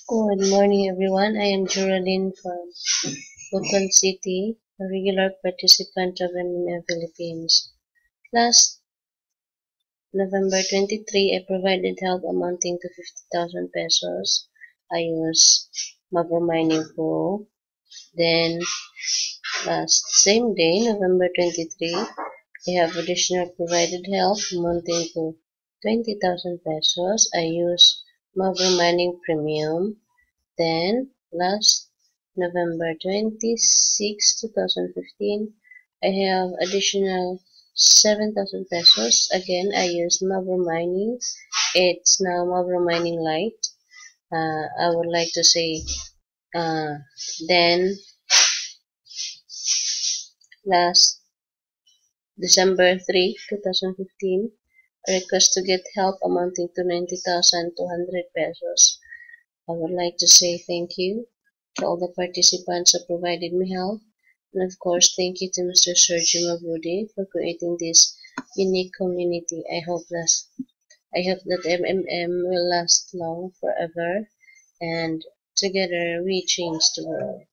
Good morning, everyone. I am Geraldine from Bukon City, a regular participant of MMA Philippines. Last November 23, I provided help amounting to 50,000 pesos. I used Mavro Mining Pool. Then, last same day, November 23, I have additional provided help amounting to 20,000 pesos. I used Mavro Mining Premium. Then, last November 26, 2015, I have additional 7,000 pesos. Again, I used Mavro Mining. It's now Mavro Mining Lite. I would like to say, uh, then last December 3, 2015, a request to get help amounting to 90,200 pesos. I would like to say thank you to all the participants who provided me help, and of course thank you to Mr. Sergio Mabudi for creating this unique community. I hope that MMM will last long forever, and together we change the world.